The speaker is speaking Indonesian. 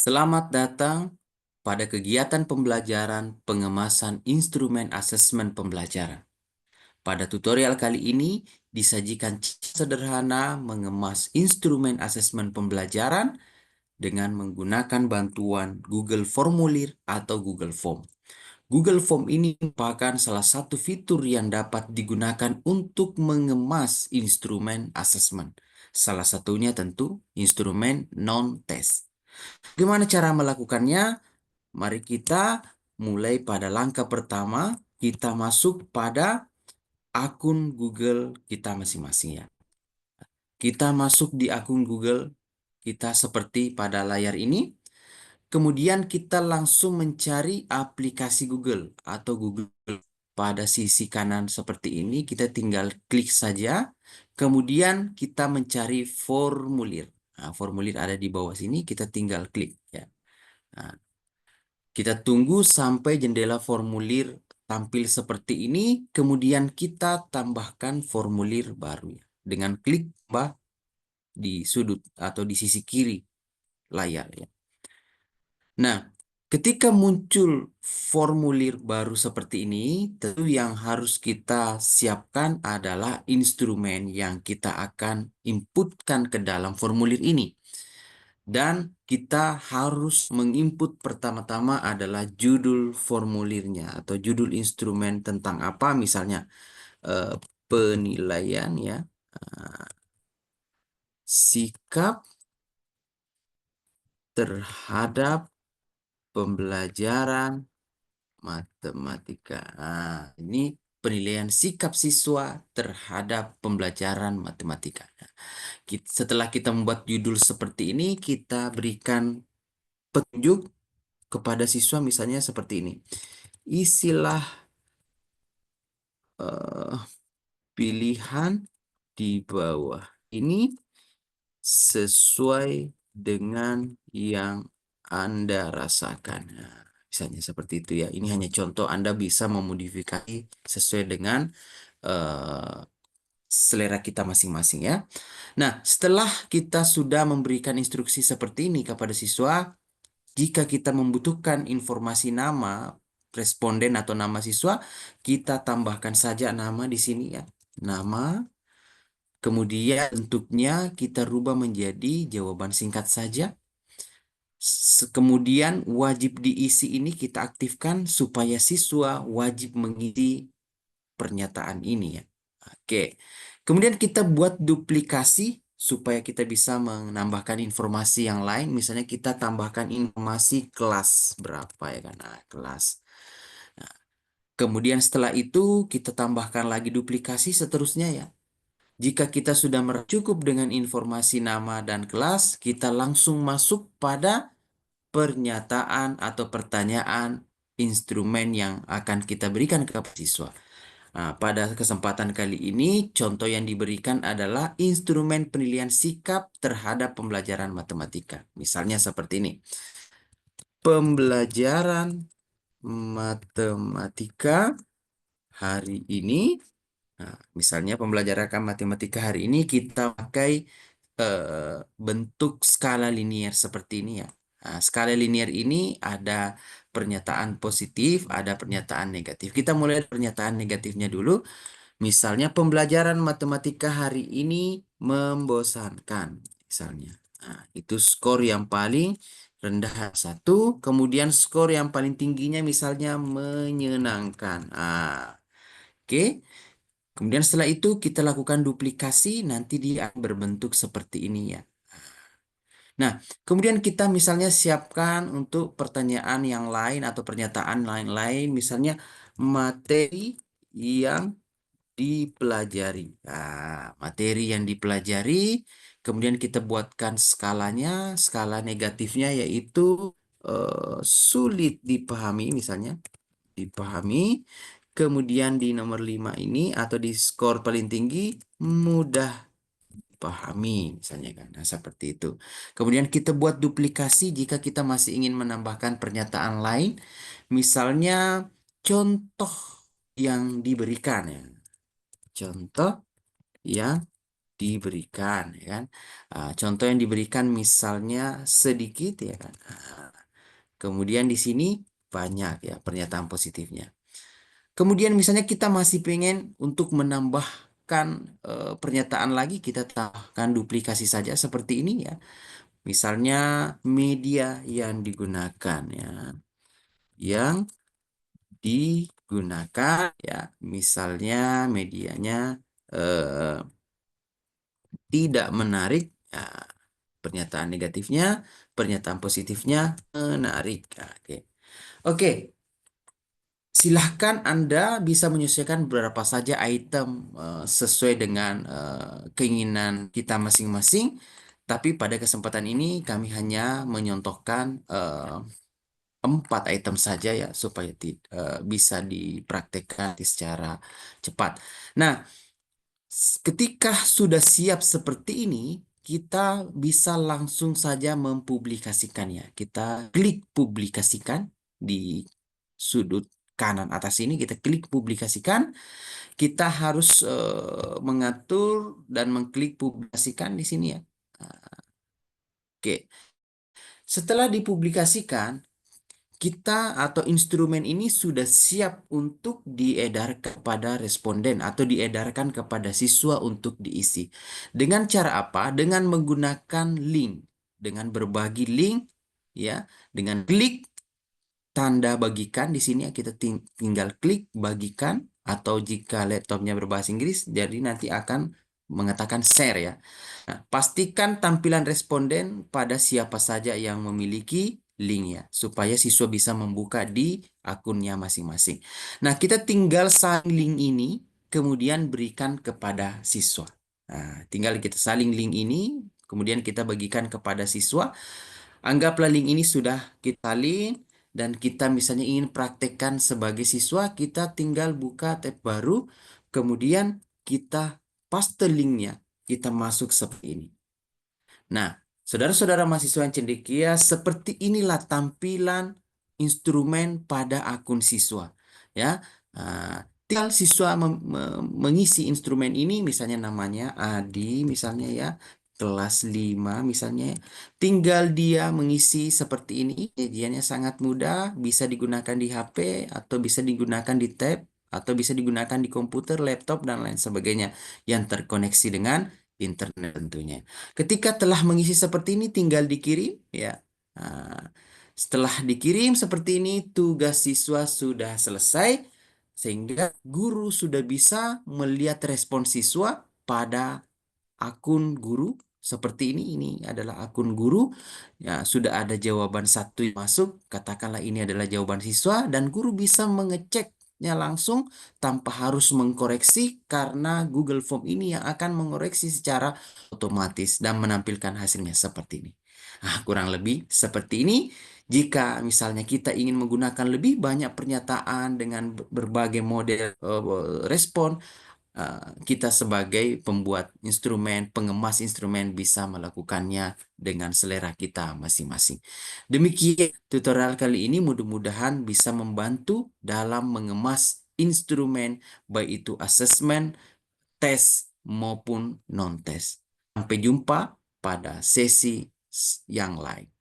Selamat datang pada kegiatan pembelajaran pengemasan instrumen asesmen pembelajaran. Pada tutorial kali ini disajikan cara sederhana mengemas instrumen asesmen pembelajaran dengan menggunakan bantuan Google Formulir atau Google Form. Google Form ini merupakan salah satu fitur yang dapat digunakan untuk mengemas instrumen asesmen. Salah satunya tentu instrumen non-test. Bagaimana cara melakukannya? Mari kita mulai pada langkah pertama, kita masuk pada akun Google kita masing-masing ya. Kita masuk di akun Google kita seperti pada layar ini. Kemudian kita langsung mencari aplikasi Google atau Google pada sisi kanan seperti ini. Kita tinggal klik saja. Kemudian kita mencari formulir. Nah, formulir ada di bawah sini, kita tinggal klik ya. Nah, kita tunggu sampai jendela formulir tampil seperti ini, kemudian kita tambahkan formulir baru ya, dengan klik tambah di sudut atau di sisi kiri layar ya. Nah, ketika muncul formulir baru seperti ini, tentu yang harus kita siapkan adalah instrumen yang kita akan inputkan ke dalam formulir ini. Dan kita harus menginput pertama-tama adalah judul formulirnya atau judul instrumen tentang apa, misalnya eh, penilaian ya, eh, sikap terhadap pembelajaran matematika. Nah, ini penilaian sikap siswa terhadap pembelajaran matematika. Nah, setelah kita membuat judul seperti ini, kita berikan petunjuk kepada siswa misalnya seperti ini. Isilah eh, pilihan di bawah ini sesuai dengan yang Anda rasakan. Nah, misalnya seperti itu ya. Ini hanya contoh, Anda bisa memodifikasi sesuai dengan eh, selera kita masing-masing ya. Nah, setelah kita sudah memberikan instruksi seperti ini kepada siswa, jika kita membutuhkan informasi nama responden atau nama siswa, kita tambahkan saja nama di sini ya. Nama, kemudian bentuknya kita rubah menjadi jawaban singkat saja. Kemudian wajib diisi ini kita aktifkan supaya siswa wajib mengisi pernyataan ini ya. Oke. Kemudian kita buat duplikasi supaya kita bisa menambahkan informasi yang lain. Misalnya kita tambahkan informasi kelas berapa ya kan. Nah, kelas. Nah, kemudian setelah itu kita tambahkan lagi duplikasi seterusnya ya. Jika kita sudah cukup dengan informasi nama dan kelas, kita langsung masuk pada pernyataan atau pertanyaan instrumen yang akan kita berikan kepada siswa. Nah, pada kesempatan kali ini, contoh yang diberikan adalah instrumen penilaian sikap terhadap pembelajaran matematika. Misalnya seperti ini. Pembelajaran matematika hari ini. Nah, misalnya pembelajaran matematika hari ini kita pakai bentuk skala linier seperti ini ya. Nah, skala linier ini ada pernyataan positif, ada pernyataan negatif. Kita mulai dari pernyataan negatifnya dulu. Misalnya pembelajaran matematika hari ini membosankan, misalnya. Nah, itu skor yang paling rendah satu, kemudian skor yang paling tingginya misalnya menyenangkan. Nah, oke. Kemudian setelah itu kita lakukan duplikasi, nanti dia akan berbentuk seperti ini ya. Nah, kemudian kita misalnya siapkan untuk pertanyaan yang lain atau pernyataan lain-lain, misalnya materi yang dipelajari. Nah, materi yang dipelajari, kemudian kita buatkan skalanya, skala negatifnya yaitu sulit dipahami misalnya, dipahami. Kemudian di nomor 5 ini atau di skor paling tinggi mudah dipahami misalnya kan. Nah, seperti itu. Kemudian kita buat duplikasi jika kita masih ingin menambahkan pernyataan lain. Misalnya contoh yang diberikan ya. Contoh yang diberikan, ya kan? Contoh yang diberikan misalnya sedikit, ya kan? Kemudian di sini banyak ya pernyataan positifnya. Kemudian misalnya kita masih pengen untuk menambahkan pernyataan lagi, kita tambahkan duplikasi saja seperti ini ya. Misalnya media yang digunakan ya. Yang digunakan ya, misalnya medianya eh, tidak menarik ya, pernyataan negatifnya, pernyataan positifnya menarik. Ya, oke. Oke, silahkan Anda bisa menyesuaikan berapa saja item sesuai dengan keinginan kita masing-masing. Tapi pada kesempatan ini kami hanya menyontohkan 4 item saja ya supaya bisa dipraktekkan secara cepat. Nah, ketika sudah siap seperti ini, kita bisa langsung saja mempublikasikannya. Kita klik publikasikan di sudut kanan atas ini, kita klik publikasikan. Kita harus mengatur dan mengklik publikasikan di sini ya. Oke, setelah dipublikasikan, kita atau instrumen ini sudah siap untuk diedarkan kepada responden atau diedarkan kepada siswa untuk diisi. Dengan cara apa? Dengan menggunakan link, dengan berbagi link, ya, dengan klik tanda bagikan di sini ya, kita tinggal klik bagikan atau jika laptopnya berbahasa Inggris, jadi nanti akan mengatakan share ya. Nah, pastikan tampilan responden pada siapa saja yang memiliki link ya, supaya siswa bisa membuka di akunnya masing-masing. Nah, kita tinggal salin link ini, kemudian berikan kepada siswa. Nah, tinggal kita salin link ini, kemudian kita bagikan kepada siswa. Anggaplah link ini sudah kita salin dan kita misalnya ingin praktekkan sebagai siswa, kita tinggal buka tab baru, kemudian kita paste linknya, kita masuk seperti ini. Nah, saudara-saudara mahasiswa yang cendekia, seperti inilah tampilan instrumen pada akun siswa. Ya, tinggal siswa mengisi instrumen ini, misalnya namanya Adi, misalnya ya, kelas 5 misalnya. Tinggal dia mengisi seperti ini, ujiannya sangat mudah, bisa digunakan di HP, atau bisa digunakan di tab, atau bisa digunakan di komputer, laptop, dan lain sebagainya yang terkoneksi dengan internet tentunya. Ketika telah mengisi seperti ini, tinggal dikirim ya. Nah, setelah dikirim seperti ini, tugas siswa sudah selesai sehingga guru sudah bisa melihat respon siswa pada akun guru seperti ini. Ini adalah akun guru. Ya, sudah ada jawaban satu yang masuk. Katakanlah ini adalah jawaban siswa dan guru bisa mengeceknya langsung tanpa harus mengkoreksi karena Google Form ini yang akan mengoreksi secara otomatis dan menampilkan hasilnya seperti ini. Nah, kurang lebih seperti ini. Jika misalnya kita ingin menggunakan lebih banyak pernyataan dengan berbagai model respon, kita sebagai pembuat instrumen, pengemas instrumen bisa melakukannya dengan selera kita masing-masing. Demikian tutorial kali ini, mudah-mudahan bisa membantu dalam mengemas instrumen baik itu asesmen, tes maupun non-tes. Sampai jumpa pada sesi yang lain.